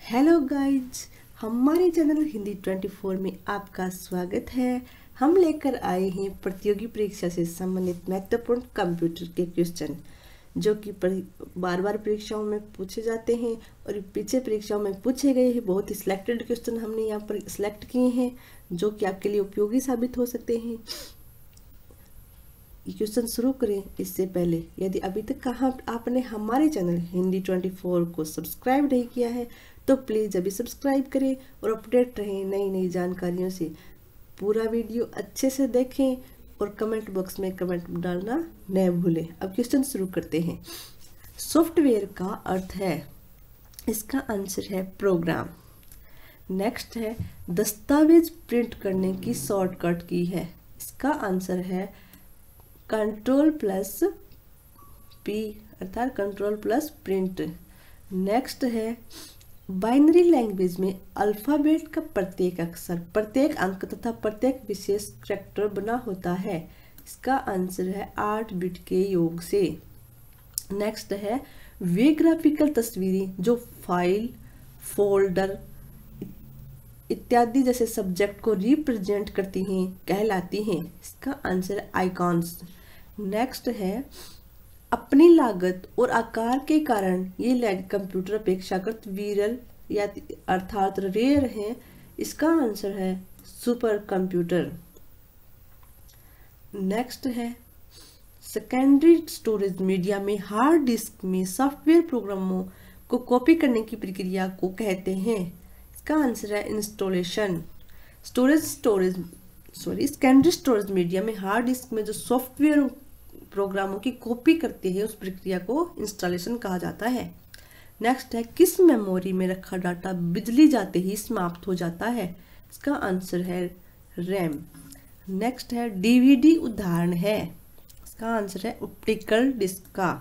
Hello guys, हमारे channel Hindi 24 में आपका स्वागत है। हम लेकर आए हैं प्रतियोगी परीक्षा से संबंधित महत्वपूर्ण कंप्यूटर के क्वेश्चन जो कि बार बार परीक्षाओं में पूछे जाते हैं और पीछे परीक्षाओं में पूछे गए हैं। बहुत ही सिलेक्टेड क्वेश्चन हमने यहाँ पर सिलेक्ट किए हैं जो कि आपके लिए उपयोगी साबित हो सकते हैं। क्वेश्चन शुरू करें इससे पहले यदि अभी तक आपने हमारे चैनल हिंदी 24 को सब्सक्राइब नहीं किया है तो प्लीज़ अभी सब्सक्राइब करें और अपडेट रहें नई नई जानकारियों से। पूरा वीडियो अच्छे से देखें और कमेंट बॉक्स में कमेंट डालना न भूलें। अब क्वेश्चन शुरू करते हैं। सॉफ्टवेयर का अर्थ है, इसका आंसर है प्रोग्राम। नेक्स्ट है दस्तावेज प्रिंट करने की शॉर्टकट की है, इसका आंसर है Ctrl+P अर्थात Ctrl+प्रिंट। नेक्स्ट है बाइनरी लैंग्वेज में अल्फ़ाबेट का प्रत्येक अक्षर प्रत्येक अंक तथा प्रत्येक विशेष कैरेक्टर बना होता है, इसका आंसर है 8 बिट के योग से। नेक्स्ट है वे ग्राफिकल तस्वीरें जो फाइल, फोल्डर इत्यादि जैसे सब्जेक्ट को रिप्रेजेंट करती हैं कहलाती हैं, इसका आंसर है आइकॉन्स। नेक्स्ट है अपनी लागत और आकार के कारण ये कंप्यूटर अपेक्षाकृत विरल या अर्थात रेयर है, इसका आंसर है सुपर कंप्यूटर। नेक्स्ट है सेकेंडरी स्टोरेज मीडिया में हार्ड डिस्क में सॉफ्टवेयर प्रोग्रामों को कॉपी करने की प्रक्रिया को कहते हैं, इसका आंसर है इंस्टॉलेशन। सेकेंडरी स्टोरेज मीडिया में हार्ड डिस्क में जो सॉफ्टवेयर प्रोग्रामों की कॉपी करते हैं उस प्रक्रिया को इंस्टॉलेशन कहा जाता है। नेक्स्ट है किस मेमोरी में रखा डाटा बिजली जाते ही समाप्त हो जाता है, इसका आंसर है रैम। नेक्स्ट है डीवीडी उदाहरण है, इसका आंसर है ऑप्टिकल डिस्क का।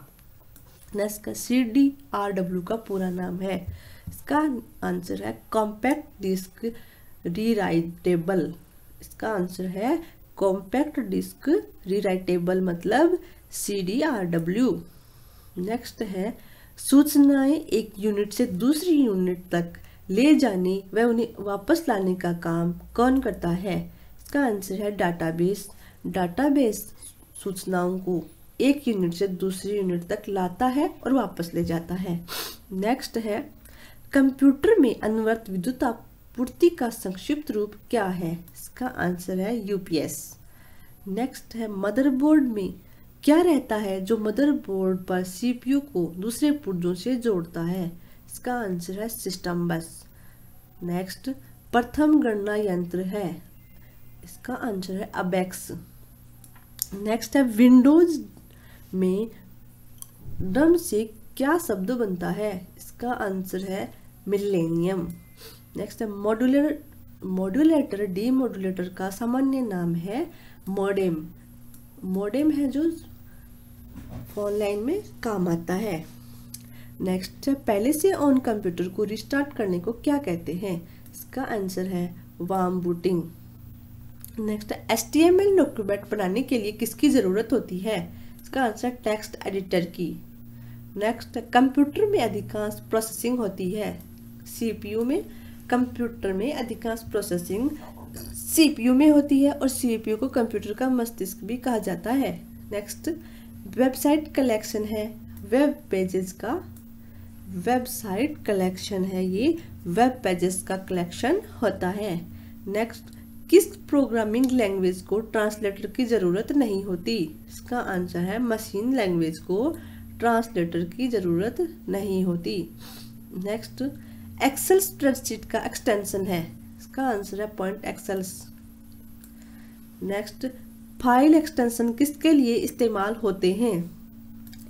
नेक्स्ट CDRW का पूरा नाम है, इसका आंसर है कॉम्पैक्ट डिस्क रीराइटेबल, इसका आंसर है कॉम्पैक्ट डिस्क रीराइटेबल मतलब CDRW। नेक्स्ट है सूचनाएं एक यूनिट से दूसरी यूनिट तक ले जाने व उन्हें वापस लाने का काम कौन करता है, इसका आंसर है डाटाबेस। डाटाबेस सूचनाओं को एक यूनिट से दूसरी यूनिट तक लाता है और वापस ले जाता है। नेक्स्ट है कंप्यूटर में अनवरत विद्युत आपूर्ति का संक्षिप्त रूप क्या है, इसका आंसर है UPS। नेक्स्ट है मदरबोर्ड में क्या रहता है जो मदरबोर्ड पर CPU को दूसरे पुर्जों से जोड़ता है, इसका आंसर है सिस्टम बस। नेक्स्ट प्रथम गणना यंत्र है, इसका आंसर है अबेक्स। नेक्स्ट है विंडोज में डम से क्या शब्द बनता है, इसका आंसर है मिलेनियम। नेक्स्ट है मॉड्यूलेटर डीमॉड्यूलेटर का सामान्य नाम है मॉडेम। मॉडेम है जो फोन लाइन में काम आता है। नेक्स्ट है पहले से ऑन कंप्यूटर को रिस्टार्ट करने को क्या कहते हैं, इसका आंसर है वार्म बूटिंग। नेक्स्ट है HTML डॉक्यूमेंट बनाने के लिए किसकी ज़रूरत होती है, इसका आंसर टेक्स्ट एडिटर की। नेक्स्ट है कंप्यूटर में अधिकांश प्रोसेसिंग होती है CPU में, कंप्यूटर में अधिकांश प्रोसेसिंग CPU में होती है और CPU को कंप्यूटर का मस्तिष्क भी कहा जाता है। नेक्स्ट वेबसाइट कलेक्शन है वेब पेजेस का, वेबसाइट कलेक्शन है ये वेब पेजेस का कलेक्शन होता है। नेक्स्ट किस प्रोग्रामिंग लैंग्वेज को ट्रांसलेटर की ज़रूरत नहीं होती, इसका आंसर है मशीन लैंग्वेज को ट्रांसलेटर की ज़रूरत नहीं होती। नेक्स्ट एक्सेल स्प्रेडशीट का एक्सटेंशन है, इसका आंसर है पॉइंट एक्सेल्स। नेक्स्ट फाइल एक्सटेंशन किसके लिए इस्तेमाल होते हैं,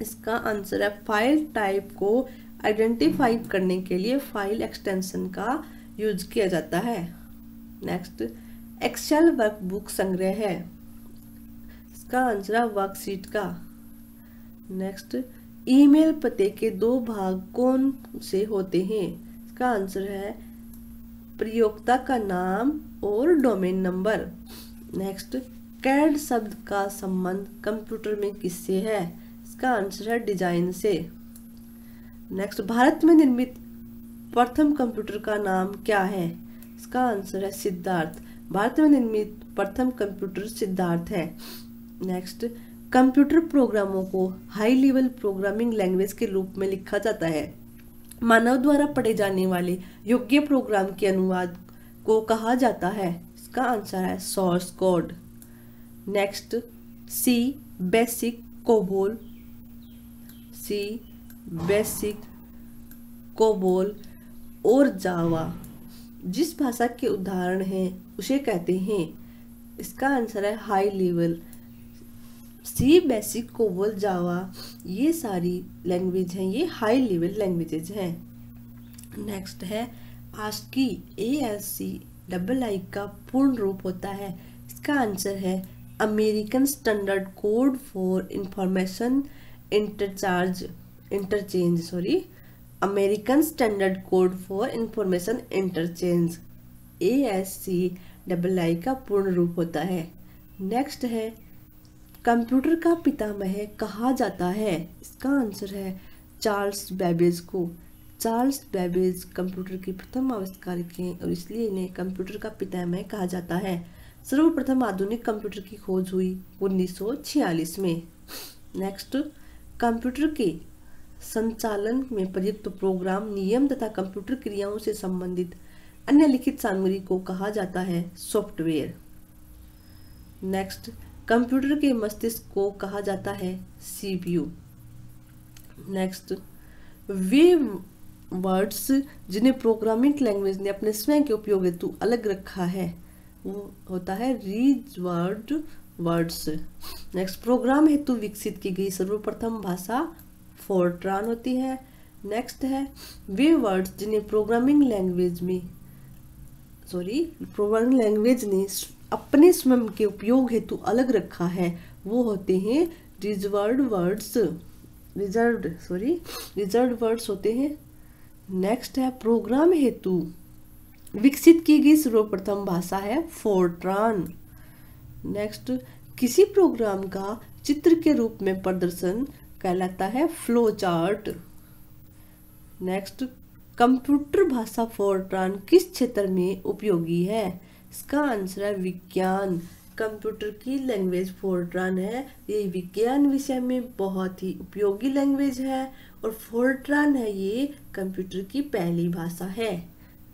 इसका आंसर है फाइल टाइप को आइडेंटिफाई करने के लिए फाइल एक्सटेंशन का यूज किया जाता है। नेक्स्ट एक्सेल वर्कबुक संग्रह है, इसका आंसर है वर्कशीट का। नेक्स्ट ईमेल पते के 2 भाग कौन से होते हैं, इसका आंसर है प्रयोक्ता का नाम और डोमेन नंबर। नेक्स्ट कैड शब्द का संबंध कंप्यूटर में किससे है, इसका आंसर है डिजाइन से। नेक्स्ट भारत में निर्मित प्रथम कंप्यूटर का नाम क्या है? इसका आंसर है सिद्धार्थ। भारत में निर्मित प्रथम कंप्यूटर सिद्धार्थ है। नेक्स्ट, कंप्यूटर प्रोग्रामों को हाई लेवल प्रोग्रामिंग लैंग्वेज के रूप में लिखा जाता है। मानव द्वारा पढ़े जाने वाले योग्य प्रोग्राम के अनुवाद को कहा जाता है। इसका आंसर है सोर्स कोड। नेक्स्ट, सी बेसिक, कोबोल, सी बेसिक, कोबोल और जावा जिस भाषा के उदाहरण हैं उसे कहते हैं। इसका आंसर है हाई लेवल। सी बेसिक, कोबोल, जावा ये सारी लैंग्वेज हैं, ये हाई लेवल लैंग्वेजेज हैं। नेक्स्ट है आस्की, ASCII का पूर्ण रूप होता है। इसका आंसर है American standard code for information interchange, American standard code for information interchange, ASCII का पूर्ण रूप होता है। नेक्स्ट है कंप्यूटर का पितामह कहा जाता है। इसका आंसर है चार्ल्स बेबेज को। चार्ल्स बेबेज कंप्यूटर की प्रथम आविष्कारक हैं और इसलिए इन्हें कंप्यूटर का पितामह कहा जाता है। सर्वप्रथम आधुनिक कंप्यूटर की खोज हुई 1946 में। नेक्स्ट, कंप्यूटर के संचालन में प्रयुक्त प्रोग्राम, नियम तथा कंप्यूटर क्रियाओं से संबंधित अन्य लिखित सामग्री को कहा जाता है सॉफ्टवेयर। नेक्स्ट, कंप्यूटर के मस्तिष्क को कहा जाता है CPU। नेक्स्ट, वे वर्ड्स जिन्हें प्रोग्रामिंग लैंग्वेज ने अपने स्वयं के उपयोग हेतु अलग रखा है वो होता है रिजर्व्ड वर्ड्स। नेक्स्ट, प्रोग्राम हेतु विकसित की गई सर्वप्रथम भाषा फोर्ट्रान होती है। नेक्स्ट है वे वर्ड्स जिन्हें प्रोग्रामिंग लैंग्वेज ने अपने स्वयं के उपयोग हेतु अलग रखा है वो होते हैं रिजर्व्ड वर्ड्स होते हैं। नेक्स्ट है प्रोग्राम हेतु विकसित की गई सर्वप्रथम भाषा है फोर्ट्रान। नेक्स्ट, किसी प्रोग्राम का चित्र के रूप में प्रदर्शन कहलाता है फ्लो चार्ट। नेक्स्ट, कंप्यूटर भाषा फोर्ट्रान किस क्षेत्र में उपयोगी है? इसका आंसर है विज्ञान। कंप्यूटर की लैंग्वेज फोर्ट्रान है, ये विज्ञान विषय में बहुत ही उपयोगी लैंग्वेज है और फोर्ट्रान है ये कंप्यूटर की पहली भाषा है।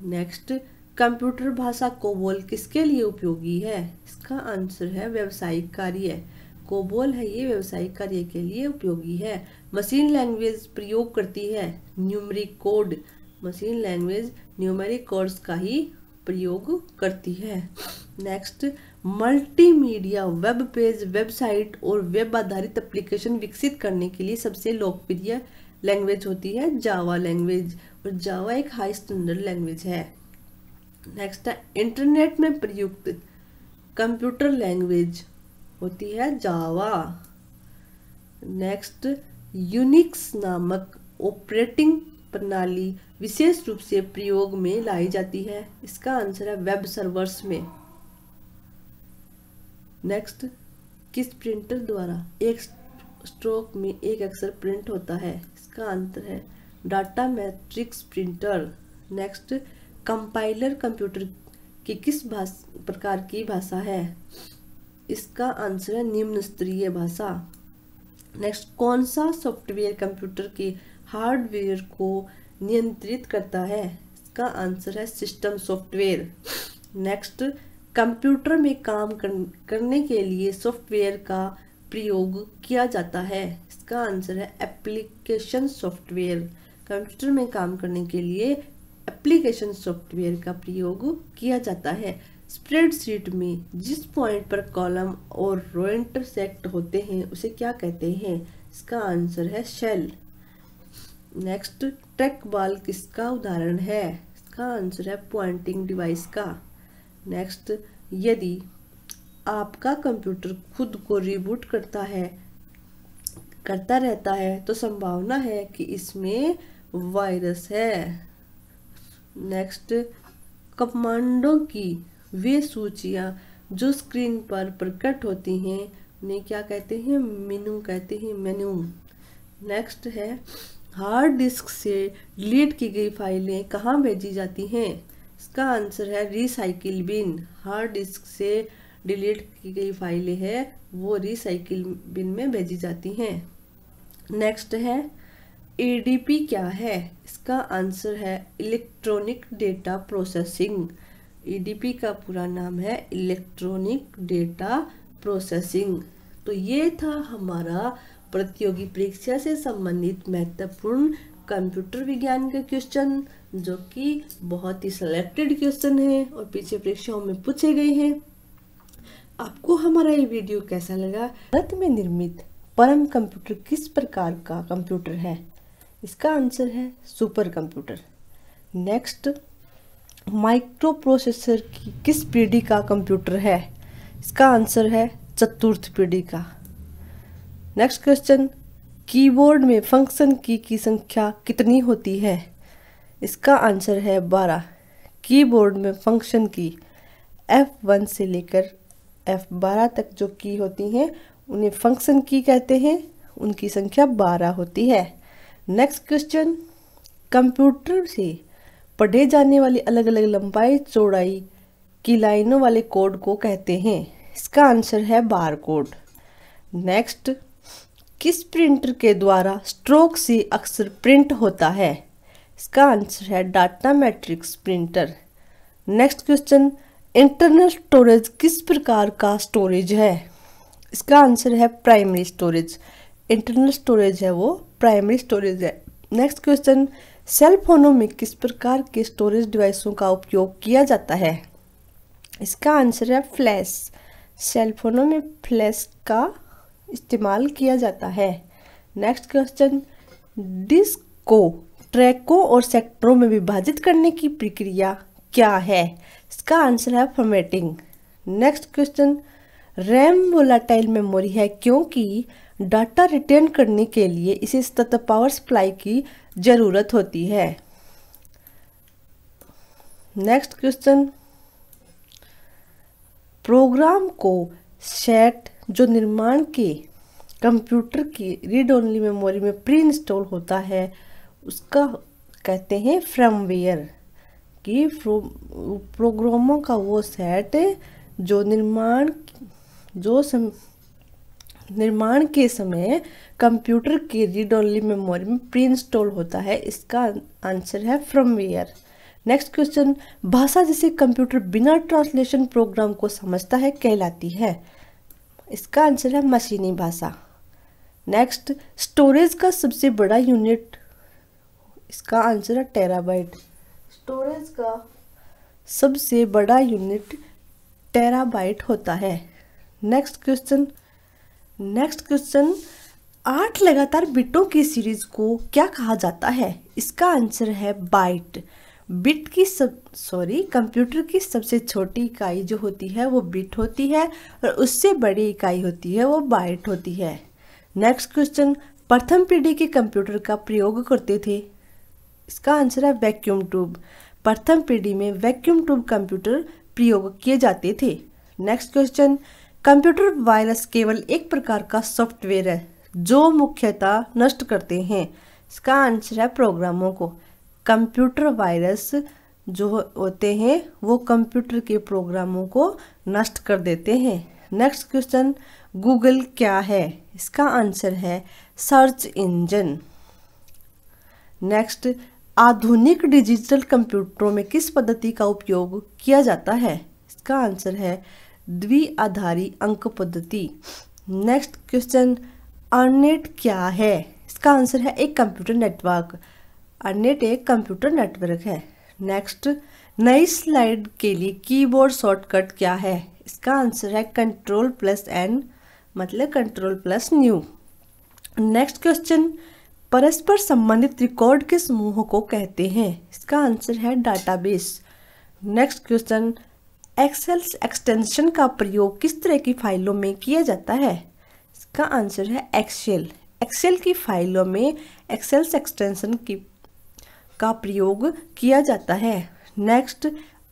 नेक्स्ट, कंप्यूटर भाषा कोबोल किसके लिए उपयोगी है? इसका आंसर है व्यावसायिक कार्य। कोबोल है ये व्यावसायिक कार्य के लिए उपयोगी है। मशीन लैंग्वेज प्रयोग करती है numeric code. Machine language numeric codes का ही प्रयोग करती है। Next, multimedia web page, website और वेब आधारित एप्लीकेशन विकसित करने के लिए सबसे लोकप्रिय लैंग्वेज होती है जावा लैंग्वेज और जावा एक हाई स्टैंडर्ड लैंग्वेज है। नेक्स्ट है इंटरनेट में प्रयुक्त कंप्यूटर लैंग्वेज होती है जावा। नेक्स्ट, यूनिक्स नामक ऑपरेटिंग प्रणाली विशेष रूप से प्रयोग में लाई जाती है। इसका आंसर है वेब सर्वर्स में। नेक्स्ट, किस प्रिंटर द्वारा एक स्ट्रोक में एक अक्षर प्रिंट होता है? इसका आंसर है data matrix printer. Next, compiler computer की किस प्रकार की भाषा है? इसका आंसर है निम्न स्तरीय भाषा। नेक्स्ट, कौन सा सॉफ्टवेयर कंप्यूटर के हार्डवेयर को नियंत्रित करता है? इसका आंसर है सिस्टम सॉफ्टवेयर। नेक्स्ट, कंप्यूटर में काम करने के लिए सॉफ्टवेयर का प्रयोग किया जाता है। इसका आंसर है एप्लीकेशन सॉफ्टवेयर। कंप्यूटर में काम करने के लिए एप्लीकेशन सॉफ्टवेयर का प्रयोग किया जाता है। स्प्रेडशीट में जिस पॉइंट पर कॉलम और रो इंटरसेक्ट होते हैं उसे क्या कहते हैं? इसका आंसर है शेल। नेक्स्ट, ट्रैक बॉल किसका उदाहरण है? इसका आंसर है पॉइंटिंग डिवाइस का। नेक्स्ट, यदि आपका कंप्यूटर खुद को रिबूट करता रहता है तो संभावना है कि इसमें वायरस है। नेक्स्ट, कमांडों की वे सूचियां जो स्क्रीन पर प्रकट होती हैं उन्हें क्या कहते हैं? मेनू कहते हैं, मेनू। नेक्स्ट है हार्ड डिस्क से डिलीट की गई फाइलें कहाँ भेजी जाती हैं? इसका आंसर है रिसाइकिल बिन। हार्ड डिस्क से डिलीट की गई फाइलें हैं वो रिसाइकिल बिन में भेजी जाती हैं। नेक्स्ट है एडीपी क्या है? इसका आंसर है इलेक्ट्रॉनिक डेटा प्रोसेसिंग। एडीपी का पूरा नाम है इलेक्ट्रॉनिक डेटा प्रोसेसिंग। तो ये था हमारा प्रतियोगी परीक्षा से संबंधित महत्वपूर्ण कंप्यूटर विज्ञान के क्वेश्चन, जो कि बहुत ही सिलेक्टेड क्वेश्चन है और पीछे परीक्षाओं में पूछे गए हैं। आपको हमारा ये वीडियो कैसा लगा? भारत में निर्मित परम कंप्यूटर किस प्रकार का कंप्यूटर है? इसका आंसर है super computer. Next, micro processor की किस पीढ़ी का कंप्यूटर है? इसका आंसर है चतुर्थ पीढ़ी का। नेक्स्ट क्वेश्चन, कीबोर्ड में फंक्शन की संख्या कितनी होती है? इसका आंसर है 12। कीबोर्ड में फंक्शन की F1 से लेकर F12 तक जो की होती हैं उन्हें फंक्शन की कहते हैं, उनकी संख्या 12 होती है। नेक्स्ट क्वेश्चन, कंप्यूटर से पढ़े जाने वाली अलग अलग लंबाई चौड़ाई की लाइनों वाले कोड को कहते हैं? इसका आंसर है बार कोड। नेक्स्ट, किस प्रिंटर के द्वारा स्ट्रोक से अक्सर प्रिंट होता है? इसका आंसर है data matrix printer. Next question, internal storage किस प्रकार का स्टोरेज है? इसका आंसर है प्राइमरी स्टोरेज। इंटरनल स्टोरेज है वो प्राइमरी स्टोरेज है। नेक्स्ट क्वेश्चन, सेल फोनों में किस प्रकार के स्टोरेज डिवाइसों का उपयोग किया जाता है? इसका आंसर है फ्लैश। सेल फोनों में फ्लैश का इस्तेमाल किया जाता है। नेक्स्ट क्वेश्चन, डिस्क को ट्रैकों और सेक्टरों में विभाजित करने की प्रक्रिया क्या है? इसका आंसर है formatting. Next question, RAM volatile memory है क्योंकि डाटा रिटेन करने के लिए इसे सतत पावर सप्लाई की जरूरत होती है। नेक्स्ट क्वेश्चन, प्रोग्राम को सेट जो निर्माण के कंप्यूटर की रीड ओनली मेमोरी में प्री इंस्टॉल होता है उसका कहते हैं फर्मवेयर। कि प्रोग्रामों का वो सेट जो निर्माण के समय कंप्यूटर की रीड ओनली मेमोरी में प्री इंस्टॉल होता है, इसका आंसर है फर्मवेयर। नेक्स्ट क्वेश्चन, भाषा जिसे कंप्यूटर बिना ट्रांसलेशन प्रोग्राम को समझता है कहलाती है? इसका आंसर है मशीनी भाषा। नेक्स्ट, स्टोरेज का सबसे बड़ा यूनिट, इसका आंसर है टेराबाइट। स्टोरेज का सबसे बड़ा यूनिट टेराबाइट होता है। नेक्स्ट क्वेश्चन, 8 लगातार बिटों की सीरीज को क्या कहा जाता है? इसका आंसर है बाइट। कंप्यूटर की सबसे छोटी इकाई जो होती है वो बिट होती है और उससे बड़ी इकाई होती है वो बाइट होती है। नेक्स्ट क्वेश्चन, प्रथम पीढ़ी के कंप्यूटर का प्रयोग करते थे? इसका आंसर है वैक्यूम ट्यूब। प्रथम पीढ़ी में वैक्यूम ट्यूब कंप्यूटर प्रयोग किए जाते थे। नेक्स्ट क्वेश्चन, कंप्यूटर वायरस केवल एक प्रकार का सॉफ्टवेयर है जो मुख्यतः नष्ट करते हैं? इसका आंसर है प्रोग्रामों को। कंप्यूटर वायरस जो होते हैं वो कंप्यूटर के प्रोग्रामों को नष्ट कर देते हैं। नेक्स्ट क्वेश्चन, गूगल क्या है? इसका आंसर है सर्च इंजन। नेक्स्ट, आधुनिक डिजिटल कंप्यूटरों में किस पद्धति का उपयोग किया जाता है? इसका आंसर है द्विआधारी अंक पद्धति। नेक्स्ट क्वेश्चन, अर्नेट क्या है? इसका आंसर है एक कंप्यूटर नेटवर्क। अर्नेट एक कंप्यूटर नेटवर्क है। नेक्स्ट, नई स्लाइड के लिए कीबोर्ड शॉर्टकट क्या है? इसका आंसर है Ctrl+N, मतलब Ctrl+New। नेक्स्ट क्वेश्चन, परस्पर संबंधित रिकॉर्ड के समूह को कहते हैं? इसका आंसर है database. Next question, Excel extension का प्रयोग किस तरह की फाइलों में किया जाता है? इसका आंसर है एक्सेल। एक्सेल की फाइलों में एक्सेल एक्सटेंशन का प्रयोग किया जाता है। नेक्स्ट,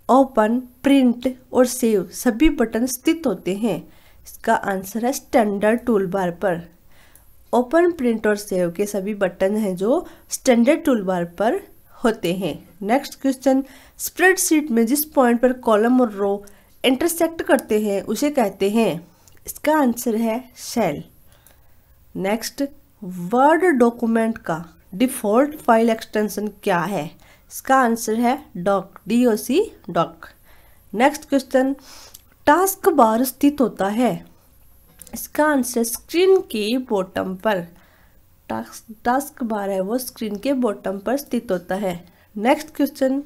ओपन, प्रिंट और सेव सभी बटन स्थित होते हैं? इसका आंसर है स्टैंडर्ड टूल बार पर। ओपन, प्रिंट और सेव के सभी बटन हैं जो स्टैंडर्ड टूल बार पर होते हैं। नेक्स्ट क्वेश्चन, स्प्रेडशीट में जिस पॉइंट पर कॉलम और रो इंटरसेक्ट करते हैं उसे कहते हैं। इसका आंसर है सेल। नेक्स्ट, वर्ड डॉक्यूमेंट का डिफ़ॉल्ट फाइल एक्सटेंशन क्या है? इसका आंसर है doc, DOC, doc. Next question, task bar स्थित होता है। इसका आंसर स्क्रीन के बॉटम पर। टास्क बार है वो स्क्रीन के बॉटम पर स्थित होता है। नेक्स्ट क्वेश्चन,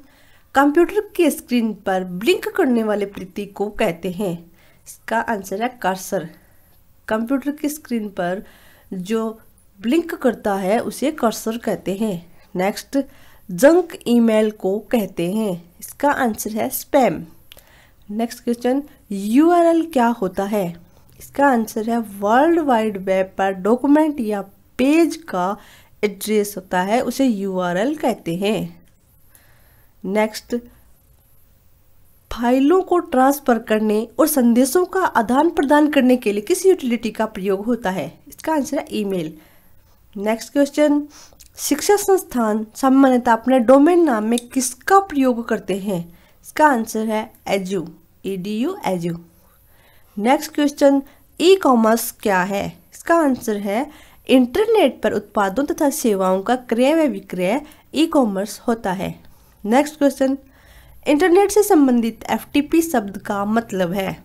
कंप्यूटर की स्क्रीन पर ब्लिंक करने वाले प्रतीक को कहते हैं। इसका आंसर है कर्सर। कंप्यूटर की स्क्रीन पर जो ब्लिंक करता है उसे कर्सर कहते हैं। नेक्स्ट, जंक ईमेल को कहते हैं। इसका आंसर है स्पैम। नेक्स्ट क्वेश्चन, URL क्या होता है? इसका आंसर है वर्ल्ड वाइड वेब पर डॉक्यूमेंट या पेज का एड्रेस होता है उसे URL कहते हैं। नेक्स्ट, फाइलों को ट्रांसफर करने और संदेशों का आदान प्रदान करने के लिए किस यूटिलिटी का प्रयोग होता है? इसका आंसर है ईमेल। नेक्स्ट क्वेश्चन, शिक्षा संस्थान सामान्यतः अपने डोमेन नाम में किसका प्रयोग करते हैं? इसका आंसर है edu, EDU, edu. Next question, e-commerce क्या है? इसका आंसर है इंटरनेट पर उत्पादों तथा सेवाओं का क्रय व विक्रय ई-कॉमर्स होता है। नेक्स्ट क्वेश्चन, इंटरनेट से संबंधित FTP शब्द का मतलब है?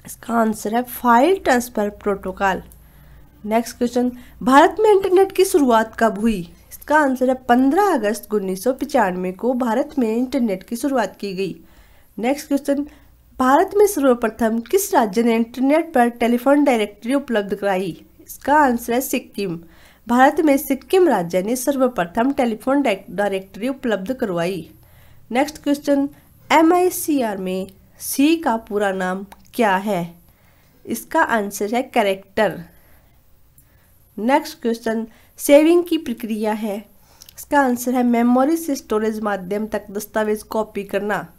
इसका आंसर है file transfer protocol. Next question, Bharat में इंटरनेट की शुरुआत कब हुई? इसका आंसर है 15 अगस्त 1995 को भारत में इंटरनेट की शुरुआत की गई। नेक्स्ट क्वेश्चन, भारत में सर्वप्रथम किस राज्य ने इंटरनेट पर टेलीफोन डायरेक्टरी उपलब्ध कराई? इसका आंसर है सिक्किम। भारत में सिक्किम राज्य ने सर्वप्रथम टेलीफोन डायरेक्टरी उपलब्ध करवाई। नेक्स्ट क्वेश्चन, MICR में C का पूरा नाम क्या है? इसका आंसर है कैरेक्टर। नेक्स्ट क्वेश्चन, सेविंग की प्रक्रिया है। इसका आंसर है मेमोरी से स्टोरेज माध्यम तक दस्तावेज कॉपी करना।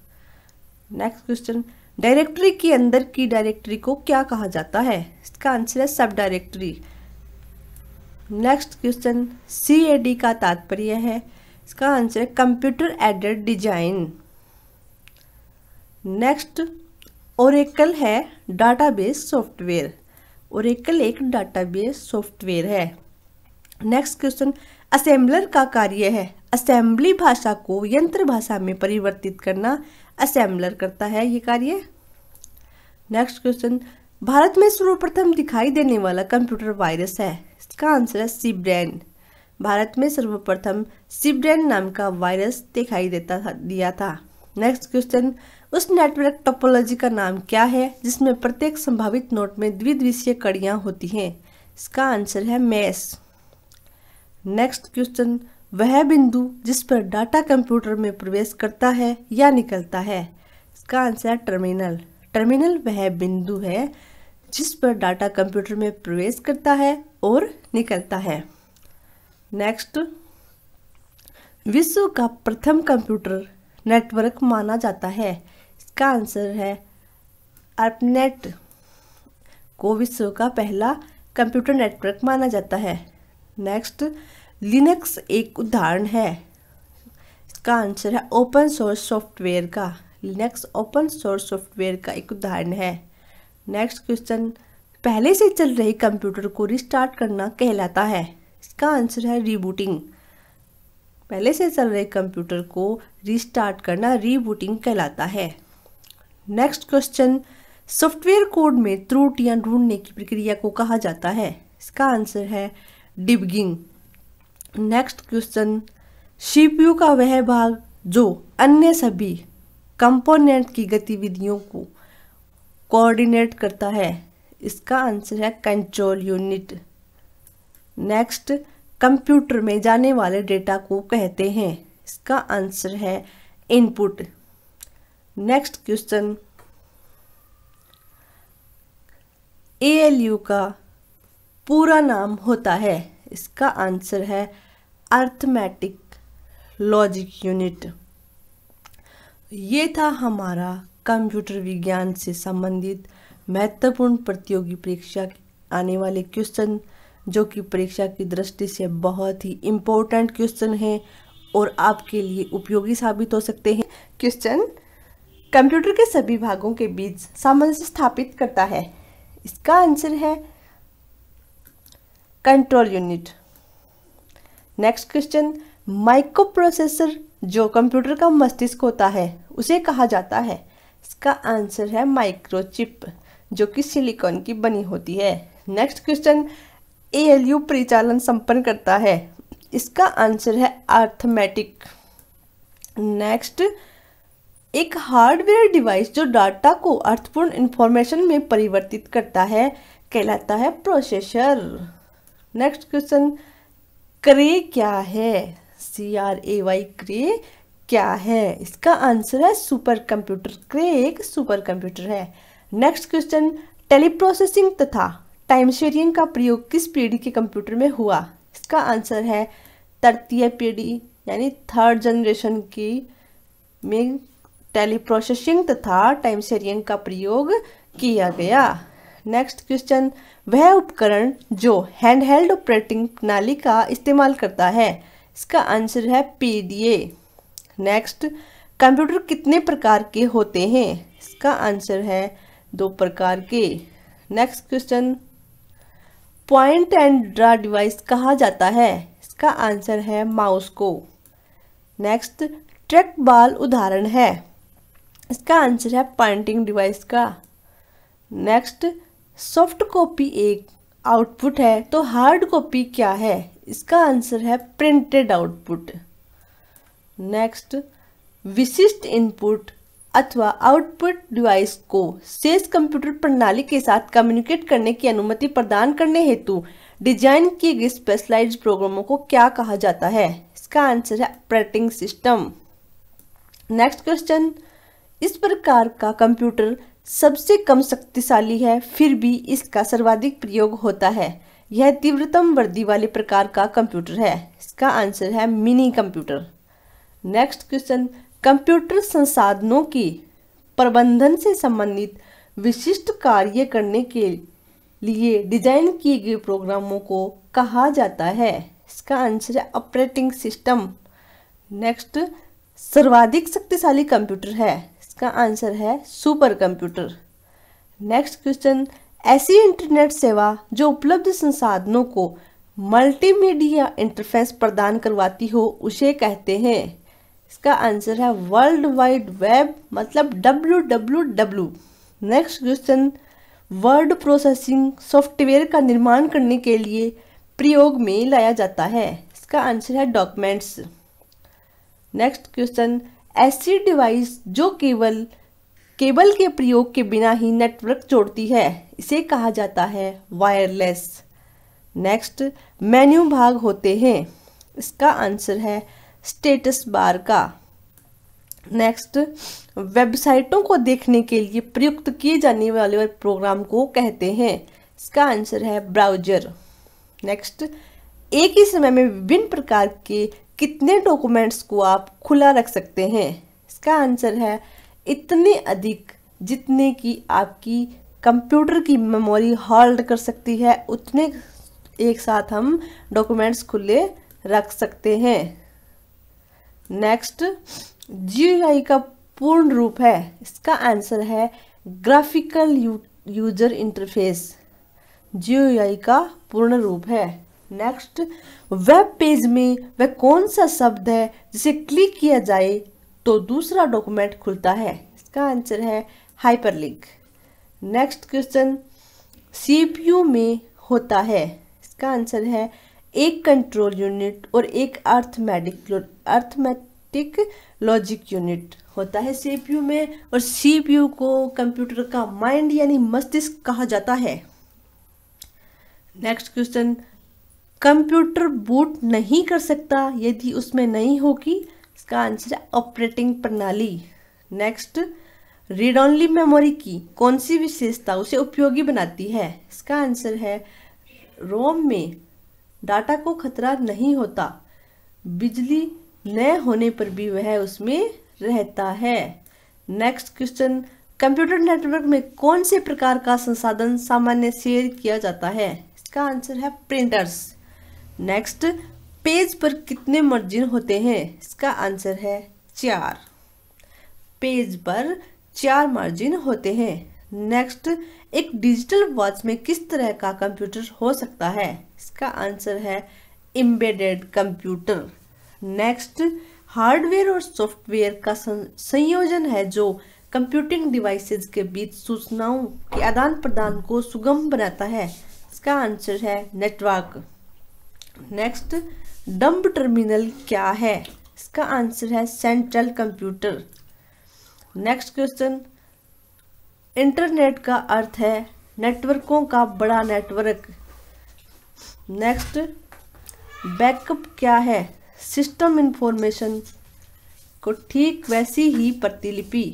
नेक्स्ट क्वेश्चन, डायरेक्टरी के अंदर की डायरेक्टरी को क्या कहा जाता है? इसका आंसर है सब डायरेक्टरी। नेक्स्ट क्वेश्चन, CAD का तात्पर्य है। इसका आंसर है computer aided design. Next, Oracle है डाटाबेस सॉफ्टवेयर। ओरेकल एक डाटाबेस सॉफ्टवेयर है। नेक्स्ट क्वेश्चन, असेंबलर का कार्य है। असेंबली भाषा को यंत्र भाषा में परिवर्तित करना असेंबलर करता है ये कार्य। नेक्स्ट क्वेश्चन, भारत में सर्वप्रथम दिखाई देने वाला कंप्यूटर वायरस है। इसका आंसर है सीब्रेन। भारत में सर्वप्रथम सीब्रेन नाम का वायरस दिखाई दिया था। नेक्स्ट क्वेश्चन, उस नेटवर्क टोपोलॉजी का नाम क्या है जिसमें प्रत्येक संभावित नोड में द्विदिशीय कड़ियां होती हैं? इसका आंसर है मेश। नेक्स्ट क्वेश्चन, वह बिंदु जिस पर डाटा कंप्यूटर में प्रवेश करता है या निकलता है? इसका आंसर है टर्मिनल। टर्मिनल वह बिंदु है जिस पर डाटा कंप्यूटर में प्रवेश करता है और निकलता है। नेक्स्ट, विश्व का प्रथम कंप्यूटर नेटवर्क माना जाता है। इसका आंसर है ARPANET को विश्व का पहला कंप्यूटर नेटवर्क माना जाता है। नेक्स्ट, लिनक्स एक उदाहरण है। इसका आंसर है ओपन सोर्स सॉफ्टवेयर का। लिनक्स ओपन सोर्स सॉफ्टवेयर का एक उदाहरण है। नेक्स्ट क्वेश्चन, पहले से चल रहे कंप्यूटर को रिस्टार्ट करना कहलाता है। इसका आंसर है रीबूटिंग। पहले से चल रहे कंप्यूटर को रिस्टार्ट करना रीबूटिंग कहलाता है। नेक्स्ट क्वेश्चन, सॉफ्टवेयर कोड में त्रुटियां ढूंढने की प्रक्रिया को कहा जाता है। इसका आंसर है डिबगिंग। नेक्स्ट क्वेश्चन, CPU का वह भाग जो अन्य सभी कंपोनेंट की गतिविधियों को कोऑर्डिनेट करता है। इसका आंसर है कंट्रोल यूनिट। नेक्स्ट, कंप्यूटर में जाने वाले डेटा को कहते हैं। इसका आंसर है इनपुट। नेक्स्ट क्वेश्चन, ALU का पूरा नाम होता है। इसका आंसर है अर्थमेटिक लॉजिक यूनिट। ये था हमारा कंप्यूटर विज्ञान से संबंधित महत्वपूर्ण प्रतियोगी परीक्षा आने वाले क्वेश्चन जो कि परीक्षा की दृष्टि से बहुत ही इम्पोर्टेंट क्वेश्चन है और आपके लिए उपयोगी साबित हो सकते हैं। क्वेश्चन, कंप्यूटर के सभी भागों के बीच सामंजस्य स्थापित करता है। इसका आंसर है control unit. Next question, micro processor जो कंप्यूटर का मस्तिष्क होता है उसे कहा जाता है। इसका आंसर है माइक्रोचिप, जो कि सिलिकॉन की बनी होती है। नेक्स्ट क्वेश्चन, एएलयू परिचालन संपन्न करता है। इसका आंसर है अर्थमेटिक। नेक्स्ट, एक हार्डवेयर डिवाइस जो डाटा को अर्थपूर्ण इंफॉर्मेशन में परिवर्तित करता है कहलाता है प्रोसेसर। नेक्स्ट क्वेश्चन, क्रे क्या है। CRAY क्रे क्या है। इसका आंसर है सुपर कंप्यूटर। क्रे एक सुपर कंप्यूटर है। नेक्स्ट क्वेश्चन, टेलीप्रोसेसिंग तथा टाइम शेयरिंग का प्रयोग किस पीढ़ी के कंप्यूटर में हुआ। इसका आंसर है तृतीय पीढ़ी यानी थर्ड जनरेशन की में टेलीप्रोसेसिंग तथा टाइम शेयरिंग का प्रयोग किया गया। नेक्स्ट क्वेश्चन, वह उपकरण जो हैंडहेल्ड ऑपरेटिंग प्रणाली का इस्तेमाल करता है। इसका आंसर है PDA। नेक्स्ट, कंप्यूटर कितने प्रकार के होते हैं। इसका आंसर है 2 प्रकार के। Next question, point and draw device कहा जाता है। इसका आंसर है माउस को। नेक्स्ट, ट्रैक बॉल उदाहरण है। इसका आंसर है पॉइंटिंग डिवाइस का। नेक्स्ट, सॉफ्ट कॉपी एक आउटपुट है तो हार्ड कॉपी क्या है। इसका आंसर है प्रिंटेड आउटपुट। नेक्स्ट, विशिष्ट इनपुट अथवा आउटपुट डिवाइस को शेष कंप्यूटर प्रणाली के साथ कम्युनिकेट करने की अनुमति प्रदान करने हेतु डिजाइन किए गए स्पेशलाइज्ड प्रोग्रामों को क्या कहा जाता है। इसका आंसर है ऑपरेटिंग सिस्टम। नेक्स्ट क्वेश्चन, इस प्रकार का कंप्यूटर सबसे कम शक्तिशाली है फिर भी इसका सर्वाधिक प्रयोग होता है। यह तीव्रतम वर्दी वाले प्रकार का कंप्यूटर है। इसका आंसर है mini computer. Next question, computer संसाधनों की प्रबंधन से संबंधित विशिष्ट कार्य करने के लिए डिजाइन किए गए प्रोग्रामों को कहा जाता है। इसका आंसर है ऑपरेटिंग सिस्टम। नेक्स्ट, सर्वाधिक शक्तिशाली कंप्यूटर है। इसका आंसर है सुपर कंप्यूटर। नेक्स्ट क्वेश्चन, ऐसी इंटरनेट सेवा जो उपलब्ध संसाधनों को मल्टीमीडिया इंटरफेस प्रदान करवाती हो उसे कहते हैं। इसका आंसर है वर्ल्ड वाइड वेब मतलब WWW। Next question, word processing software का निर्माण करने के लिए प्रयोग में लाया जाता है। इसका आंसर है डॉक्यूमेंट्स। नेक्स्ट क्वेश्चन, ऐसी डिवाइस जो केबल के प्रयोग के बिना ही नेटवर्क जोड़ती है इसे कहा जाता है वायरलेस। नेक्स्ट, मेन्यू भाग होते हैं। इसका आंसर है स्टेटस बार का। नेक्स्ट, वेबसाइटों को देखने के लिए प्रयुक्त किए जाने वाले प्रोग्राम को कहते हैं। इसका आंसर है ब्राउजर। नेक्स्ट, एक ही समय में विभिन्न प्रकार के कितने डॉक्यूमेंट्स को आप खुला रख सकते हैं। इसका आंसर है इतने अधिक जितने की आपकी कंप्यूटर की मेमोरी होल्ड कर सकती है उतने एक साथ हम डॉक्यूमेंट्स खुले रख सकते हैं। नेक्स्ट, GUI का पूर्ण रूप है। इसका आंसर है ग्राफिकल यूजर इंटरफेस। GUI का पूर्ण रूप है। नेक्स्ट, वेब पेज में वह कौन सा शब्द है जिसे क्लिक किया जाए तो दूसरा डॉक्यूमेंट खुलता है। इसका आंसर है हाइपरलिंक। नेक्स्ट क्वेश्चन, CPU में होता है। इसका आंसर है एक कंट्रोल यूनिट और एक अर्थमेटिक लॉजिक यूनिट होता है CPU में, और CPU को कंप्यूटर का माइंड यानी मस्तिष्क कहा जाता है। नेक्स्ट क्वेश्चन, कंप्यूटर बूट नहीं कर सकता यदि उसमें नहीं होगी। इसका आंसर है ऑपरेटिंग प्रणाली। नेक्स्ट, रीड ओनली मेमोरी की कौन सी विशेषता उसे उपयोगी बनाती है। इसका आंसर है रोम में डाटा को खतरा नहीं होता, बिजली न होने पर भी वह उसमें रहता है। नेक्स्ट क्वेश्चन, कंप्यूटर नेटवर्क में कौन से प्रकार का संसाधन सामान्य शेयर किया जाता है। इसका आंसर है प्रिंटर्स। नेक्स्ट, पेज पर कितने मार्जिन होते हैं? इसका आंसर है 4। पेज पर 4 मार्जिन होते हैं। नेक्स्ट, एक डिजिटल वॉच में किस तरह का कंप्यूटर हो सकता है? इसका आंसर है एम्बेडेड कंप्यूटर। नेक्स्ट, हार्डवेयर और सॉफ्टवेयर का संयोजन है जो कंप्यूटिंग डिवाइसेस के बीच सूचनाओं के आदान प्रदान को सुगम बनाता है। इसका आंसर है नेटवर्क। नेक्स्ट, डंब टर्मिनल क्या है? इसका आंसर है central computer. Next question, internet का अर्थ है नेटवर्कों का बड़ा नेटवर्क। नेक्स्ट, बैकअप क्या है? सिस्टम इंफॉर्मेशन को ठीक वैसी ही प्रतिलिपि।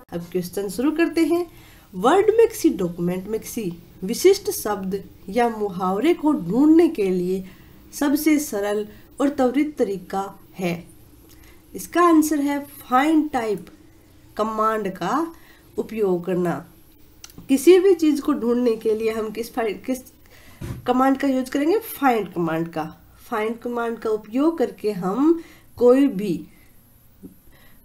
अब क्वेश्चन शुरू करते हैं। वर्ड में किसी डॉक्यूमेंट में किसी विशिष्ट शब्द या मुहावरे को ढूंढने के लिए सबसे सरल और त्वरित तरीका है। इसका आंसर है फाइंड टाइप कमांड का उपयोग करना। किसी भी चीज को ढूंढने के लिए हम किस कमांड का यूज करेंगे? फाइंड कमांड का। फाइंड कमांड का उपयोग करके हम कोई भी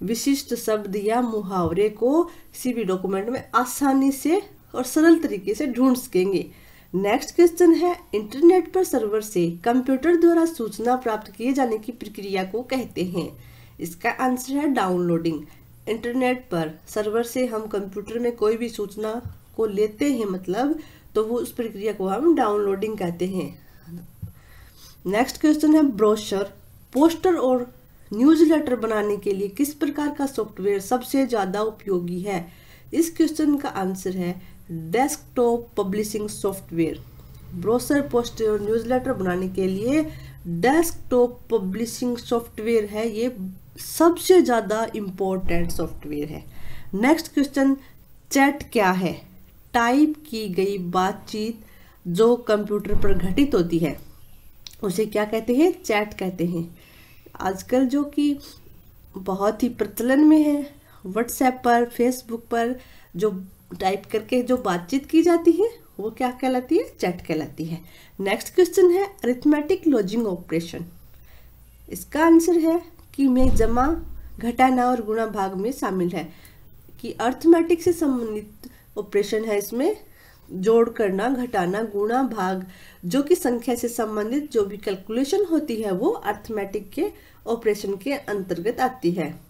विशिष्ट शब्द या मुहावरे को किसी भी डॉक्यूमेंट में आसानी से और सरल तरीके से ढूंढ सकेंगे। नेक्स्ट क्वेश्चन है, इंटरनेट पर सर्वर से कंप्यूटर द्वारा सूचना प्राप्त किए जाने की प्रक्रिया को कहते हैं। इसका आंसर है डाउनलोडिंग। इंटरनेट पर सर्वर से हम कंप्यूटर में कोई भी सूचना को लेते हैं मतलब, तो वो उस प्रक्रिया को हम डाउनलोडिंग कहते हैं। नेक्स्ट क्वेश्चन है, ब्रोशर, पोस्टर और न्यूज़लेटर बनाने के लिए किस प्रकार का सॉफ्टवेयर सबसे ज़्यादा उपयोगी है? इस क्वेश्चन का आंसर है desktop publishing software. Brochure, poster और न्यूज़लेटर बनाने के लिए डेस्कटॉप पब्लिशिंग सॉफ्टवेयर है, ये सबसे ज़्यादा इम्पोर्टेंट सॉफ्टवेयर है। नेक्स्ट क्वेश्चन, चैट क्या है? टाइप की गई बातचीत जो कंप्यूटर पर घटित होती है उसे क्या कहते हैं? चैट कहते हैं। आजकल जो कि बहुत ही प्रचलन में है, व्हाट्सएप पर, फेसबुक पर जो टाइप करके जो बातचीत की जाती है वो क्या कहलाती है? चैट कहलाती है। नेक्स्ट क्वेश्चन है, अरिथमेटिक लॉजिंग ऑपरेशन। इसका आंसर है कि में जमा, घटाना और गुणा भाग में शामिल है। कि अरिथमेटिक से संबंधित ऑपरेशन है, इसमें जोड़ करना, घटाना, गुणा, भाग, जो कि संख्या से संबंधित जो भी कैलकुलेशन होती है वो अरिथमेटिक के ऑपरेशन के अंतर्गत आती है।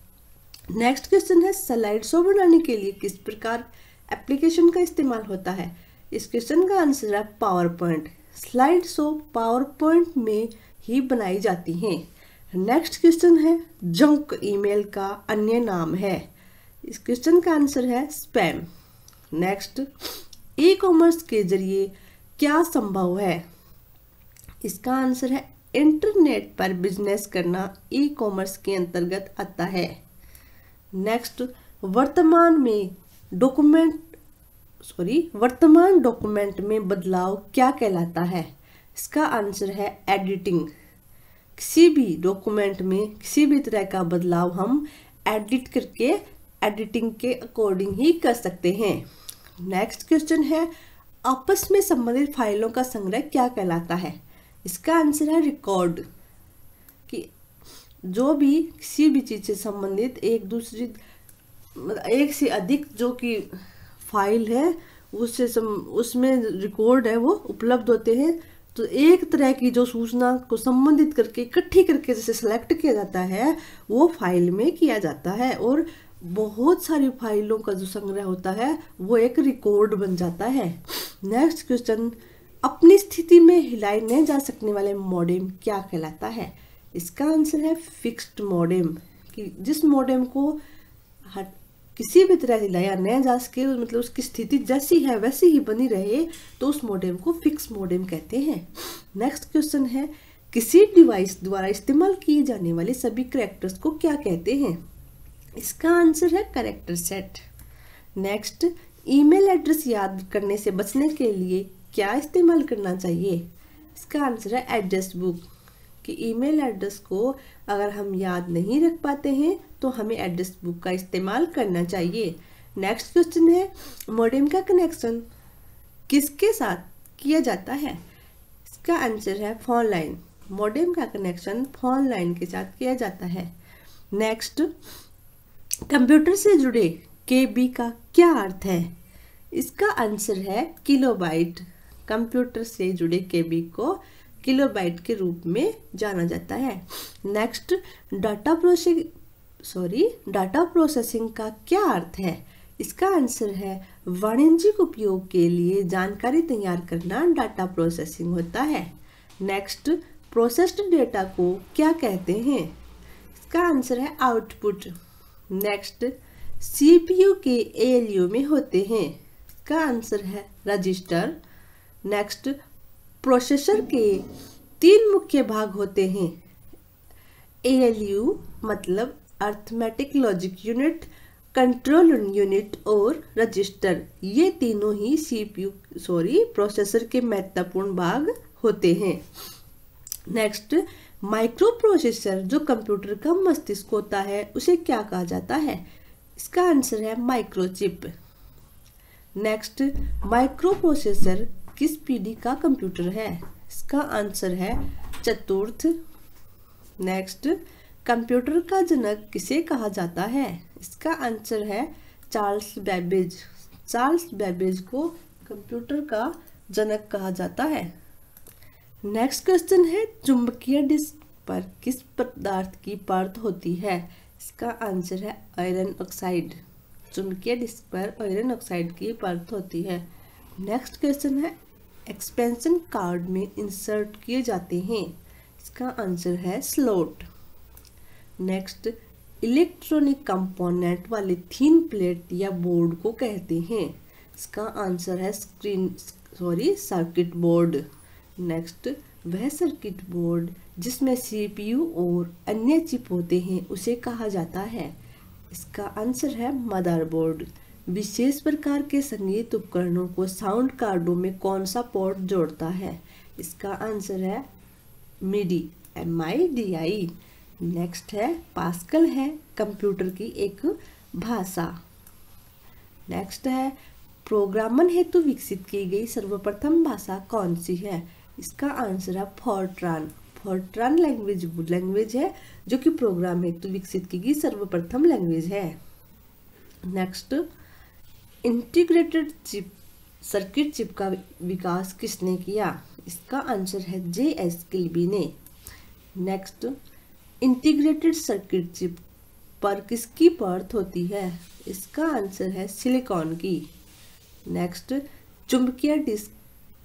नेक्स्ट क्वेश्चन है, स्लाइड शो बनाने के लिए किस प्रकार एप्लीकेशन का इस्तेमाल होता है? इस क्वेश्चन का आंसर है power point. Slide show power point में ही बनाई जाती हैं। नेक्स्ट क्वेश्चन है, जंक ईमेल का अन्य नाम है। इस क्वेश्चन का आंसर है स्पैम। नेक्स्ट, ई कॉमर्स के जरिए क्या संभव है? इसका आंसर है इंटरनेट पर बिजनेस करना ई कॉमर्स के अंतर्गत आता है। नेक्स्ट, वर्तमान डॉक्यूमेंट में बदलाव क्या कहलाता है? इसका आंसर है एडिटिंग। किसी भी डॉक्यूमेंट में किसी भी तरह का बदलाव हम एडिट करके एडिटिंग के अकॉर्डिंग ही कर सकते हैं। नेक्स्ट क्वेश्चन है, आपस में संबंधित फाइलों का संग्रह क्या कहलाता है? इसका आंसर है रिकॉर्ड। कि जो भी किसी भी चीज़ से संबंधित एक से अधिक जो कि फाइल है उसमें रिकॉर्ड है वो उपलब्ध होते हैं। तो एक तरह की जो सूचना को संबंधित करके इकट्ठी करके जैसे सेलेक्ट किया जाता है वो फाइल में किया जाता है, और बहुत सारी फाइलों का जो संग्रह होता है वो एक रिकॉर्ड बन जाता है। नेक्स्ट क्वेश्चन, अपनी स्थिति में हिलाए नहीं जा सकने वाले मॉडेम क्या कहलाता है? इसका आंसर है फिक्स्ड मॉडेम। कि जिस मॉडेम को किसी भी तरह हिलाया नहीं जा सके, मतलब उसकी स्थिति जैसी है वैसी ही बनी रहे, तो उस मॉडेम को फिक्स मॉडेम कहते हैं। नेक्स्ट क्वेश्चन है, किसी डिवाइस द्वारा इस्तेमाल किए जाने वाले सभी कैरेक्टर्स को क्या कहते हैं? इसका आंसर है character set. Next, email address याद करने से बचने के लिए क्या इस्तेमाल करना चाहिए? इसका आंसर है एड्रेस बुक। कि ईमेल एड्रेस को अगर हम याद नहीं रख पाते हैं तो हमें एड्रेस बुक का इस्तेमाल करना चाहिए। नेक्स्ट क्वेश्चन है मॉडेम का कनेक्शन किसके साथ किया जाता है? इसका आंसर है फोन लाइन। मॉडेम का कनेक्शन फोन लाइन के साथ किया जाता है। नेक्स्ट, कंप्यूटर से जुड़े केबी का क्या अर्थ है? इसका आंसर है किलोबाइट। कंप्यूटर से जुड़े केबी को किलोबाइट के रूप में जाना जाता है। नेक्स्ट, डाटा प्रोसेसिंग का क्या अर्थ है? इसका आंसर है वाणिज्यिक उपयोग के लिए जानकारी तैयार करना डाटा प्रोसेसिंग होता है। नेक्स्ट, प्रोसेस्ड डेटा को क्या कहते हैं? इसका आंसर है आउटपुट। नेक्स्ट, सीपीयू के एएलयू में होते हैं। इसका आंसर है रजिस्टर। नेक्स्ट, प्रोसेसर के 3 मुख्य भाग होते हैं। एएलयू मतलब arithmetic logic unit, control unit और रजिस्टर। ये तीनों ही प्रोसेसर के महत्वपूर्ण भाग होते हैं। नेक्स्ट, माइक्रो प्रोसेसर जो कंप्यूटर का मस्तिष्क होता है उसे क्या कहा जाता है? इसका आंसर है माइक्रोचिप। नेक्स्ट, माइक्रो प्रोसेसर किस पीढ़ी का कंप्यूटर है? इसका आंसर है चतुर्थ। नेक्स्ट, कंप्यूटर का जनक किसे कहा जाता है? इसका आंसर है चार्ल्स बेबेज। चार्ल्स बेबेज को कंप्यूटर का जनक कहा जाता है। नेक्स्ट क्वेश्चन है चुंबकीय डिस्क पर किस पदार्थ की परत होती है? इसका आंसर है आयरन ऑक्साइड। चुंबकीय डिस्क पर आयरन ऑक्साइड की परत होती है। नेक्स्ट क्वेश्चन है एक्सपेंशन कार्ड में इंसर्ट किए जाते हैं। इसका आंसर है स्लॉट। नेक्स्ट, इलेक्ट्रॉनिक कंपोनेंट वाले थीन प्लेट या बोर्ड को कहते हैं। इसका आंसर है सर्किट बोर्ड। नेक्स्ट, वह सर्किट बोर्ड जिसमें सीपीयू और अन्य चिप होते हैं उसे कहा जाता है। इसका आंसर है मदरबोर्ड। विशेष प्रकार के संगीत उपकरणों को साउंड कार्डों में कौन सा पोर्ट जोड़ता है? इसका आंसर है मिडी, MIDI। नेक्स्ट है पास्कल है कंप्यूटर की एक भाषा। नेक्स्ट है प्रोग्रामन हेतु विकसित की गई सर्वप्रथम भाषा कौन सी है? इसका आंसर है फोर्ट्रान। फोर्ट्रान लैंग्वेज है जो कि प्रोग्राम हेतु विकसित की गई सर्वप्रथम लैंग्वेज है। Next, integrated chip circuit chip का विकास किसने किया? इसका आंसर है JS किल्बी ने। नेक्स्ट, इंटीग्रेटेड सर्किट चिप पर किसकी परत होती है? इसका आंसर है सिलिकॉन की। नेक्स्ट, चुंबकीय डिस्क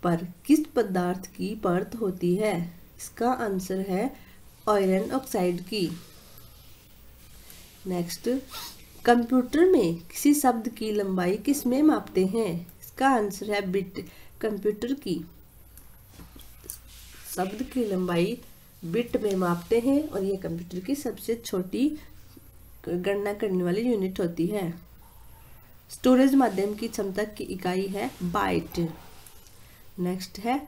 पर किस पदार्थ की परत होती है? इसका आंसर है आयरन ऑक्साइड की। नेक्स्ट, कंप्यूटर में किसी शब्द की लंबाई किस में मापते हैं? इसका आंसर है बिट। कंप्यूटर की शब्द की लंबाई बिट में मापते हैं और यह कंप्यूटर की सबसे छोटी गणना करने वाली यूनिट होती है। स्टोरेज माध्यम की क्षमता की इकाई है बाइट। नेक्स्ट है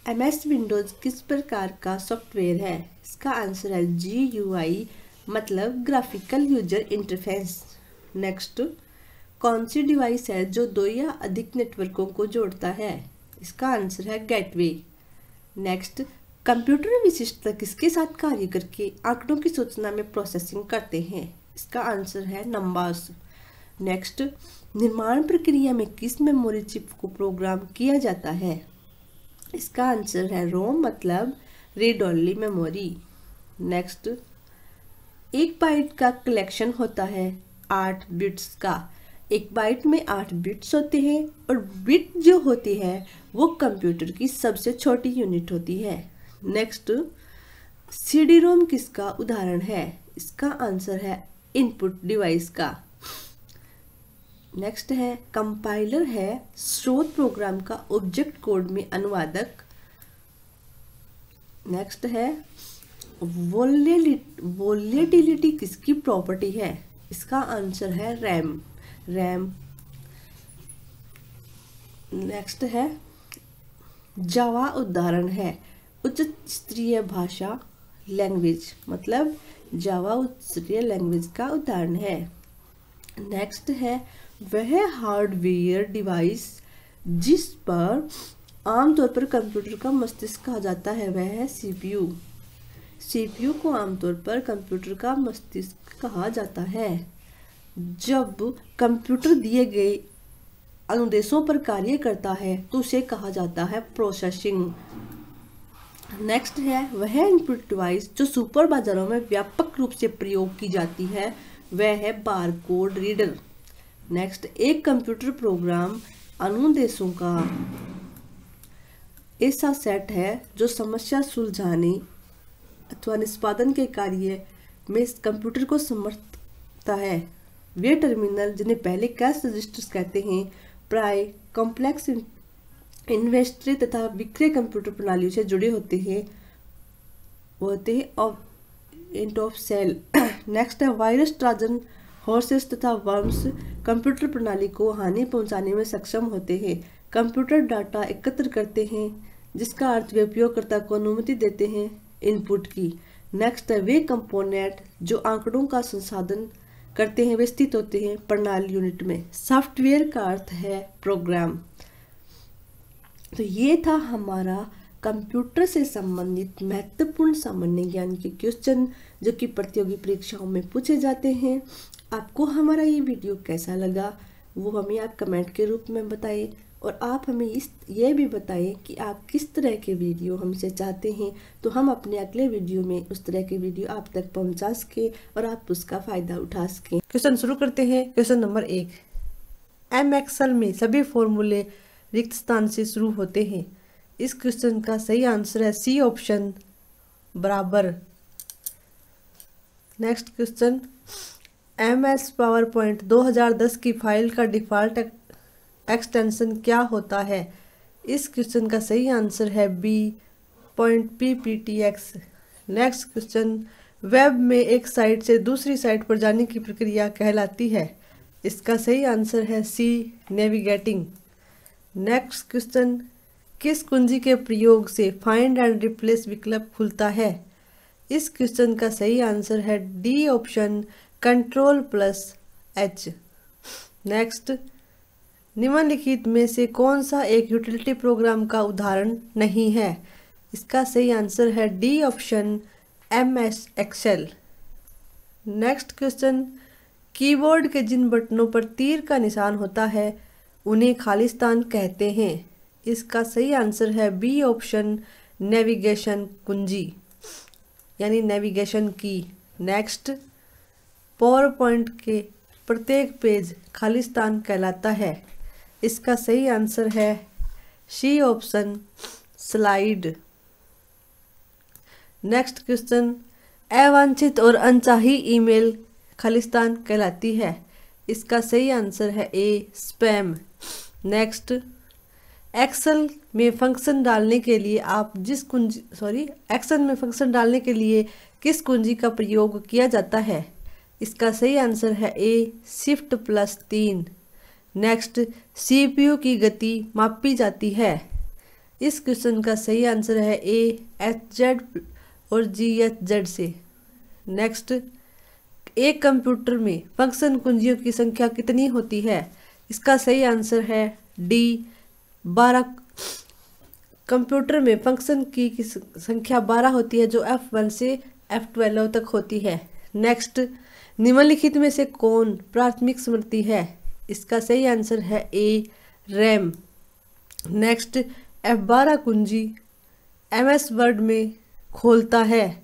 MS विंडोज किस प्रकार का सॉफ्टवेयर है? इसका आंसर है GUI मतलब ग्राफिकल यूजर इंटरफेस। नेक्स्ट, कौन सी डिवाइस है जो 2 या अधिक नेटवर्कों को जोड़ता है? इसका आंसर है गेटवे। नेक्स्ट, कंप्यूटर विशिष्टता किसके साथ कार्य करके आंकड़ों की सूचना में प्रोसेसिंग करते हैं? इसका आंसर है नंबर्स। नेक्स्ट, निर्माण प्रक्रिया में किस मेमोरी चिप को प्रोग्राम किया जाता है? इसका आंसर है रोम मतलब read only memory. Next, 1 byte का कलेक्शन होता है 8 बिट्स का। 1 बाइट में 8 बिट्स होते हैं और बिट जो होती है वो कंप्यूटर की सबसे छोटी यूनिट होती है। नेक्स्ट, CD-ROM किसका उदाहरण है? इसका आंसर है इनपुट डिवाइस का। नेक्स्ट है कंपाइलर है स्रोत प्रोग्राम का ऑब्जेक्ट कोड में अनुवादक। नेक्स्ट है वोलेटिलिटी किसकी प्रॉपर्टी है? इसका आंसर है रैम। नेक्स्ट है जावा उदाहरण है उच्च स्तरीय भाषा लैंग्वेज मतलब जावा उच्च स्तरीय लैंग्वेज का उदाहरण है। नेक्स्ट है वह हार्डवेयर डिवाइस जिस पर आमतौर पर कंप्यूटर का मस्तिष्क कहा जाता है वह है सीपीयू। सीपीयू को आमतौर पर कंप्यूटर का मस्तिष्क कहा जाता है। जब कंप्यूटर दिए गए अनुदेशों पर कार्य करता है तो उसे कहा जाता है प्रोसेसिंग। नेक्स्ट है वह इनपुट डिवाइस जो सुपर बाजारों में व्यापक रूप से प्रयोग की जाती है वह है बारकोड रीडर। नेक्स्ट, एक कंप्यूटर प्रोग्राम अनुदेशों का ऐसा सेट है जो समस्या सुलझाने अथवा निष्पादन के कार्य में कंप्यूटर को समर्थता है। वे टर्मिनल जिन्हें पहले कैश रजिस्टर्स कहते हैं प्राय कॉम्प्लेक्स इन्वेंटरी तथा विक्रय कंप्यूटर प्रणालियों से जुड़े होते हैं ऑफ सेल। नेक्स्ट है वायरस ट्रोजन हॉर्सेस तथा वर्म्स कंप्यूटर प्रणाली को हानि पहुंचाने में सक्षम होते हैं। कंप्यूटर डाटा एकत्र करते हैं जिसका अर्थ वे उपयोगकर्ता को अनुमति देते हैं इनपुट की। नेक्स्ट है वे कंपोनेंट जो आंकड़ों का संसाधन करते हैं वे स्थित होते हैं प्रणाली यूनिट में। सॉफ्टवेयर का अर्थ है प्रोग्राम। तो ये था हमारा कंप्यूटर से संबंधित महत्वपूर्ण सामान्य ज्ञान के क्वेश्चन जो कि प्रतियोगी परीक्षाओं में पूछे जाते हैं। आपको हमारा ये वीडियो कैसा लगा वो हमें आप कमेंट के रूप में बताइए और आप हमें ये भी बताएं कि आप किस तरह के वीडियो हमसे चाहते हैं तो हम अपने अगले वीडियो में उस तरह के वीडियो आप तक पहुंचा सकें और आप उसका फ़ायदा उठा सकें। क्वेश्चन शुरू करते हैं। क्वेश्चन नंबर 1, एम एक्सेल में सभी फॉर्मूले रिक्त स्थान से शुरू होते हैं। इस क्वेश्चन का सही आंसर है सी ऑप्शन बराबर। नेक्स्ट क्वेश्चन, MS पावरपॉइंट 2010 की फाइल का डिफ़ॉल्ट एक्सटेंशन क्या होता है? इस क्वेश्चन का सही आंसर है B.PPTX। नेक्स्ट क्वेश्चन, वेब में एक साइट से दूसरी साइट पर जाने की प्रक्रिया कहलाती है। इसका सही आंसर है C, नेविगेटिंग। नेक्स्ट क्वेश्चन, किस कुंजी के प्रयोग से फाइंड एंड रिप्लेस विकल्प खुलता है? इस क्वेश्चन का सही आंसर है डी ऑप्शन, Ctrl+H। नेक्स्ट, निम्नलिखित में से कौन सा एक यूटिलिटी प्रोग्राम का उदाहरण नहीं है? इसका सही आंसर है D option, MS Excel. Next question, keyboard के जिन बटनों पर तीर का निशान होता है उन्हें खालिस्तान कहते हैं। इसका सही आंसर है बी ऑप्शन, नेविगेशन कुंजी यानी नेविगेशन की। नेक्स्ट, पावर पॉइंट के प्रत्येक पेज खालिस्तान कहलाता है। इसका सही आंसर है C option, slide. Next question, अवांछित और अनचाही ईमेल खालिस्तान कहलाती है। इसका सही आंसर है ए, स्पैम। नेक्स्ट, एक्सेल में फंक्शन डालने के लिए एक्सेल में फंक्शन डालने के लिए किस कुंजी का प्रयोग किया जाता है? इसका सही आंसर है ए, Shift+3। नेक्स्ट, CPU की गति मापी जाती है। इस क्वेश्चन का सही आंसर है ए, HZ और GHZ से। नेक्स्ट, एक कंप्यूटर में फंक्शन कुंजियों की संख्या कितनी होती है? इसका सही आंसर है डी, 12। कंप्यूटर में फंक्शन की संख्या 12 होती है जो F1 से F12 तक होती है। नेक्स्ट, निम्नलिखित में से कौन प्राथमिक स्मृति है? इसका सही आंसर है ए, रैम। नेक्स्ट, F12 कुंजी MS वर्ड में खोलता है।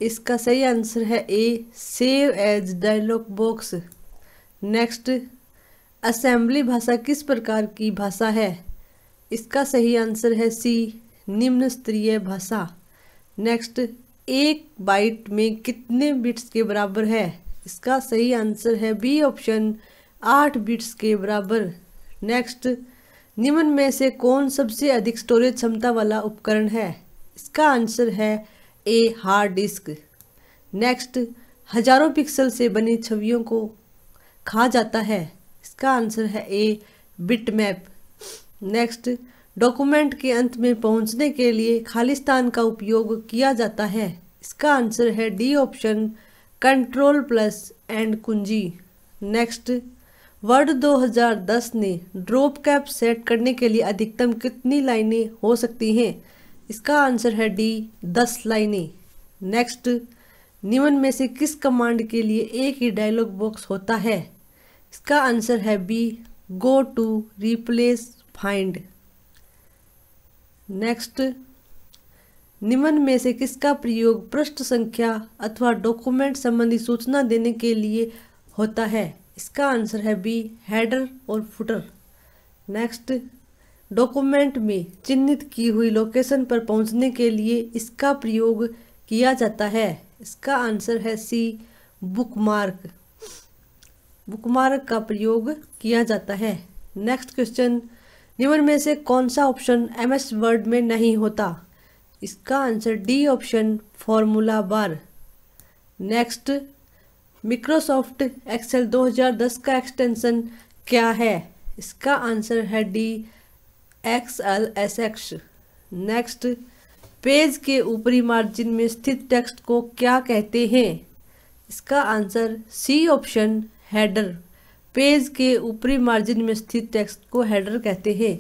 इसका सही आंसर है A, save as dialog box. Next, assembly भाषा किस प्रकार की भाषा है? इसका सही आंसर है सी, निम्न स्तरीय भाषा। नेक्स्ट, एक बाइट में कितने बिट्स के बराबर है? इसका सही आंसर है बी ऑप्शन, 8 बिट्स के बराबर। नेक्स्ट, निम्न में से कौन सबसे अधिक स्टोरेज क्षमता वाला उपकरण है? इसका आंसर है ए, हार्ड डिस्क। नेक्स्ट, हजारों पिक्सल से बनी छवियों को खा जाता है। इसका आंसर है ए, बिटमैप। नेक्स्ट, डॉक्यूमेंट के अंत में पहुंचने के लिए खालिस्तान का उपयोग किया जाता है। इसका आंसर है डी ऑप्शन, Ctrl+ एंड कुंजी। नेक्स्ट, वर्ड 2010 ने ड्रॉप कैप सेट करने के लिए अधिकतम कितनी लाइनें हो सकती हैं? इसका आंसर है डी 10 लाइनें। नेक्स्ट, निम्न में से किस कमांड के लिए एक ही डायलॉग बॉक्स होता है? इसका आंसर है B go to replace find. Next, निम्न में से किसका प्रयोग पृष्ठ संख्या अथवा डॉक्यूमेंट संबंधी सूचना देने के लिए होता है? इसका आंसर है बी हेडर और फुटर। नेक्स्ट, डॉक्यूमेंट में चिन्हित की हुई लोकेशन पर पहुंचने के लिए इसका प्रयोग किया जाता है। इसका आंसर है सी बुकमार्क। बुकमार्क का प्रयोग किया जाता है। नेक्स्ट क्वेश्चन, निम्न में से कौन सा ऑप्शन एमएस वर्ड में नहीं होता? इसका answer D option formula bar. Next, Microsoft Excel 2010 का एक्सटेंशन क्या है? इसका आंसर है डी XLSX। नेक्स्ट, पेज के ऊपरी मार्जिन में स्थित टेक्स्ट को क्या कहते हैं? इसका answer C option header. Page के ऊपरी मार्जिन में स्थित टेक्स्ट को हेडर कहते हैं।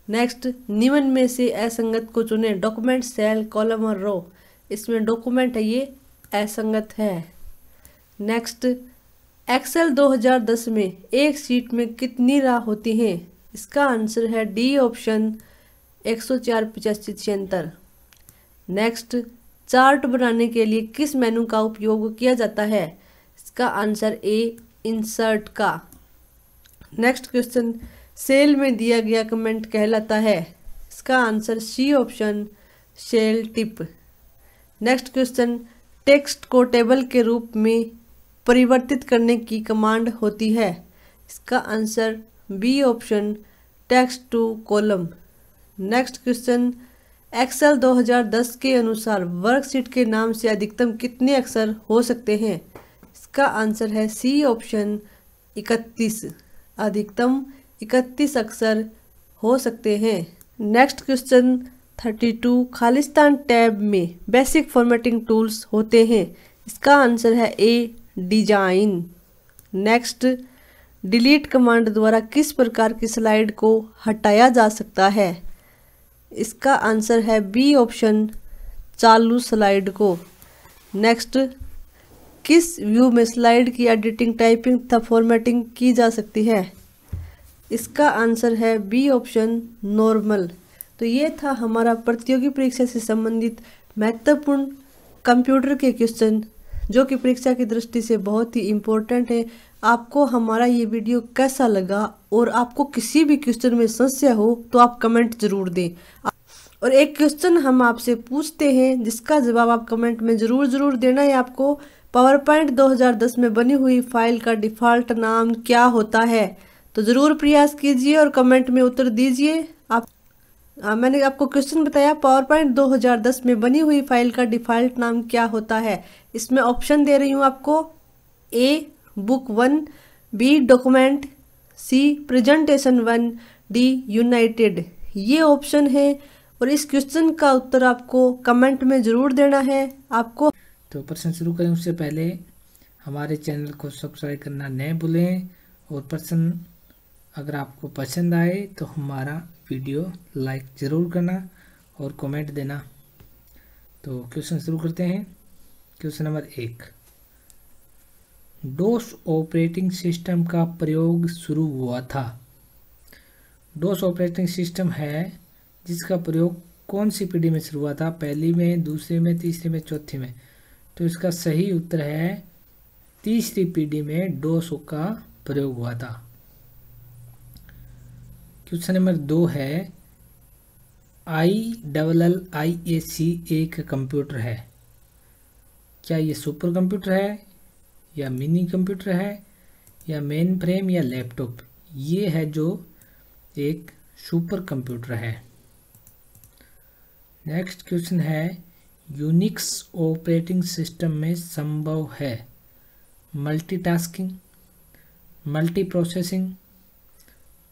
नेक्स्ट, निम्न में से असंगत को चुने। डॉक्यूमेंट, सेल, कॉलम और रो। इसमें डॉक्यूमेंट है, ये असंगत है। नेक्स्ट, एक्सेल 2010 में एक शीट में कितनी रा होती हैं? इसका आंसर है डी ऑप्शन 104 85 76। नेक्स्ट, चार्ट बनाने के लिए किस मेनू का उपयोग किया जाता है? इसका आंसर ए इंसर्ट का। नेक्स्ट क्वेश्चन, सेल में दिया गया कमेंट कहलाता है? इसका answer C option cell tip. Next question, text को टेबल के रूप में परिवर्तित करने की कमांड होती है? इसका answer B option text to column. Next question, Excel 2010 के अनुसार वर्कशीट के नाम से अधिकतम कितने अक्षर हो सकते हैं? इसका आंसर है सी ऑप्शन 31। अधिकतम 31 अक्षर हो सकते हैं। नेक्स्ट क्वेश्चन 32, खालिस्तान टैब में बेसिक फॉर्मेटिंग टूल्स होते हैं? इसका आंसर है ए डिजाइन। नेक्स्ट, डिलीट कमांड द्वारा किस प्रकार की स्लाइड को हटाया जा सकता है? इसका आंसर है बी ऑप्शन चालू स्लाइड को। नेक्स्ट, किस व्यू में स्लाइड की एडिटिंग, टाइपिंग तथा फॉर्मेटिंग की जा सकती है? इसका आंसर है बी ऑप्शन नॉर्मल। तो ये था हमारा प्रतियोगी परीक्षा से संबंधित महत्वपूर्ण कंप्यूटर के क्वेश्चन, जो कि परीक्षा की दृष्टि से बहुत ही इम्पोर्टेंट है। आपको हमारा ये वीडियो कैसा लगा और आपको किसी भी क्वेश्चन में समस्या हो तो आप कमेंट जरूर दें। और एक क्वेश्चन हम आपसे पूछते हैं जिसका जवाब आप कमेंट में जरूर देना है। आपको पावर पॉइंट 2010 में बनी हुई फाइल का डिफ़ॉल्ट नाम क्या होता है? तो ज़रूर प्रयास कीजिए और कमेंट में उत्तर दीजिए। मैंने आपको क्वेश्चन बताया, पावर पॉइंट 2010 में बनी हुई फाइल का डिफ़ॉल्ट नाम क्या होता है? इसमें ऑप्शन दे रही हूँ आपको। A book 1, B document, C presentation 1, D united. ये ऑप्शन है और इस क्वेश्चन का उत्तर आपको कमेंट में ज़रूर देना है। आपको तो प्रश्न शुरू करें उससे पहले हमारे चैनल को सब्सक्राइब करना न भूलें और प्रश्न अगर आपको पसंद आए तो हमारा वीडियो लाइक ज़रूर करना और कमेंट देना। तो क्वेश्चन शुरू करते हैं। क्वेश्चन नंबर 1, डोस ऑपरेटिंग सिस्टम का प्रयोग शुरू हुआ था। डोस ऑपरेटिंग सिस्टम है जिसका प्रयोग कौन सी पीढ़ी में शुरू हुआ था? पहली में, दूसरी में, तीसरी में, चौथी में? तो इसका सही उत्तर है तीसरी पीढ़ी में डोस का प्रयोग हुआ था। क्वेश्चन नंबर 2 है, ILLIAC एक कंप्यूटर है। क्या ये सुपर कंप्यूटर है या मिनी कंप्यूटर है या मेन फ्रेम या लैपटॉप? ये है जो एक सुपर कंप्यूटर है। नेक्स्ट क्वेश्चन है, यूनिक्स ऑपरेटिंग सिस्टम में संभव है multitasking, multi processing,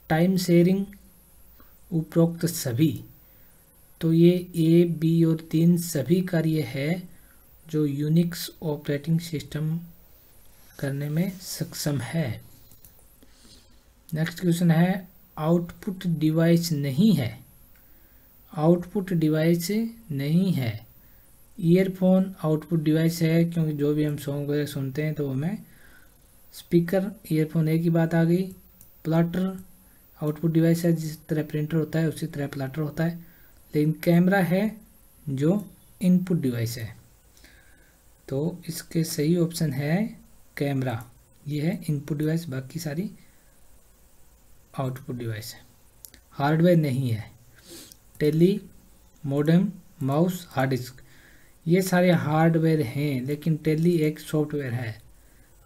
time sharing, उपरोक्त सभी? तो ये ए, बी और 3 सभी कार्य है जो यूनिक्स ऑपरेटिंग सिस्टम करने में सक्षम है। नेक्स्ट क्वेश्चन है आउटपुट डिवाइस नहीं है। आउटपुट डिवाइस नहीं है। ईयरफोन आउटपुट डिवाइस है, क्योंकि जो भी हम सॉन्ग वगैरह सुनते हैं तो हमें स्पीकर ईयरफोन एक ही बात आ गई। प्लाटर आउटपुट डिवाइस है, जिस तरह प्रिंटर होता है उसी तरह प्लाटर होता है। लेकिन कैमरा है जो इनपुट डिवाइस है, तो इसके सही ऑप्शन है कैमरा। ये है इनपुट डिवाइस, बाकी सारी आउटपुट डिवाइस है। हार्डवेयर नहीं है। Tally, modem, mouse, hard disk, ये सारे हार्डवेयर हैं, लेकिन टेली एक सॉफ्टवेयर है।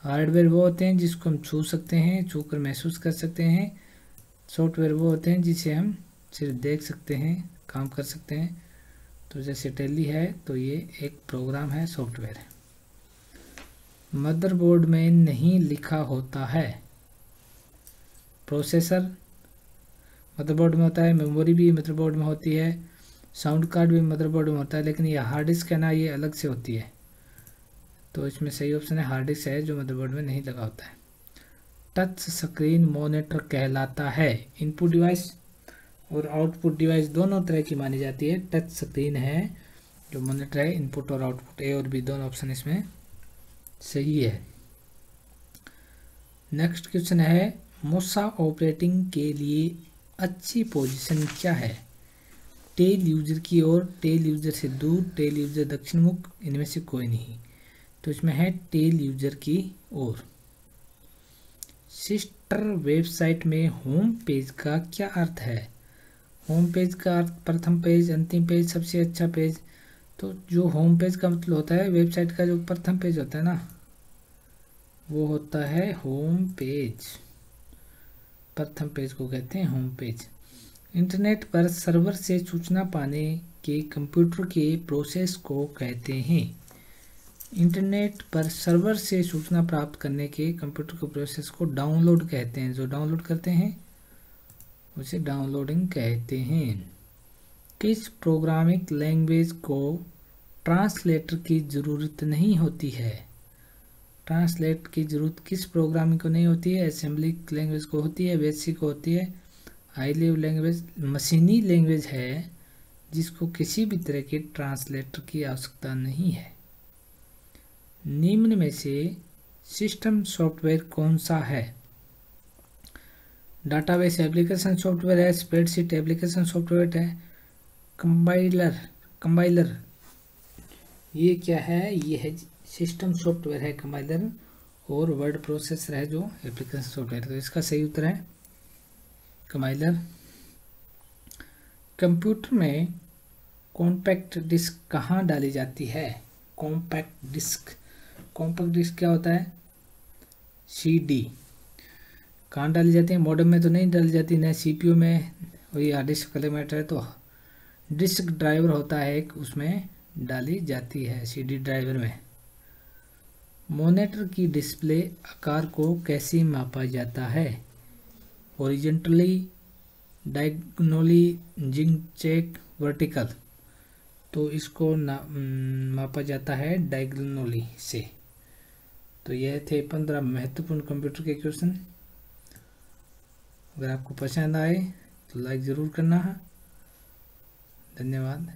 हार्डवेयर वो होते हैं जिसको हम छू सकते हैं, छू कर महसूस कर सकते हैं। सॉफ्टवेयर वो होते हैं जिसे हम सिर्फ देख सकते हैं, काम कर सकते हैं। तो जैसे टेली है तो ये एक प्रोग्राम है, सॉफ्टवेयर है। मदरबोर्ड में नहीं लिखा होता है। प्रोसेसर मदरबोर्ड में होता है, मेमोरी भी मदरबोर्ड में होती है, साउंड कार्ड भी मदरबोर्ड में होता है, लेकिन ये हार्ड डिस्क है ना, ये अलग से होती है। तो इसमें सही ऑप्शन है हार्ड डिस्क है, जो मदरबोर्ड में नहीं लगा होता है। टच स्क्रीन मॉनिटर कहलाता है। इनपुट डिवाइस और आउटपुट डिवाइस दोनों तरह की मानी जाती है। टच स्क्रीन है जो मॉनिटर है, इनपुट और आउटपुट ए और बी दोनों ऑप्शन इसमें सही है। नेक्स्ट क्वेश्चन है मोसा ऑपरेटिंग के लिए अच्छी पोजीशन क्या है। टेल यूजर की ओर, टेल यूजर से दूर, टेल यूजर दक्षिणमुख, इनमें से कोई नहीं। तो इसमें है टेल यूजर की ओर। सिस्टर वेबसाइट में होम पेज का क्या अर्थ है। होम पेज का अर्थ प्रथम पेज, अंतिम पेज, सबसे अच्छा पेज। तो जो होम पेज का मतलब होता है वेबसाइट का जो प्रथम पेज होता है ना, वो होता है होम पेज। प्रथम पेज को कहते हैं होम पेज। इंटरनेट पर सर्वर से सूचना पाने के कंप्यूटर के प्रोसेस को कहते हैं। इंटरनेट पर सर्वर से सूचना प्राप्त करने के कंप्यूटर के प्रोसेस को डाउनलोड कहते हैं। जो डाउनलोड करते हैं उसे डाउनलोडिंग कहते हैं। किस प्रोग्रामिंग लैंग्वेज को ट्रांसलेटर की ज़रूरत नहीं होती है। ट्रांसलेट की ज़रूरत किस प्रोग्रामिंग को नहीं होती है। असेंबली लैंग्वेज को होती है, बेसिक को होती है। हाई लेवल लैंग्वेज मशीनी लैंग्वेज है जिसको किसी भी तरह के ट्रांसलेटर की आवश्यकता नहीं है। निम्न में से सिस्टम सॉफ्टवेयर कौन सा है। डाटाबेस एप्लीकेशन सॉफ्टवेयर है, स्प्रेडशीट एप्लीकेशन सॉफ्टवेयर है, कंपाइलर ये क्या है, ये है सिस्टम सॉफ्टवेयर है कंपाइलर, और वर्ड प्रोसेसर है जो एप्लीकेशन सॉफ्टवेयर। तो इसका सही उत्तर है कंपाइलर। कंप्यूटर में कॉम्पैक्ट डिस्क कहाँ डाली जाती है। कॉम्पैक्ट डिस्क क्या होता है, CD। कहाँ डाली जाती है, मॉडेम में तो नहीं डाली जाती, न CPU में, और ये हार्ड डिस्क का मैटर है। तो डिस्क ड्राइवर होता है एक, उसमें डाली जाती है, CD ड्राइवर में। मॉनिटर की डिस्प्ले आकार को कैसे मापा जाता है। Horizontally, diagonally, zigzag, vertical. तो इसको मापा जाता है डायगोनली से। तो यह थे 15 महत्वपूर्ण कंप्यूटर के क्वेश्चन। अगर आपको पसंद आए तो लाइक ज़रूर करना है। धन्यवाद।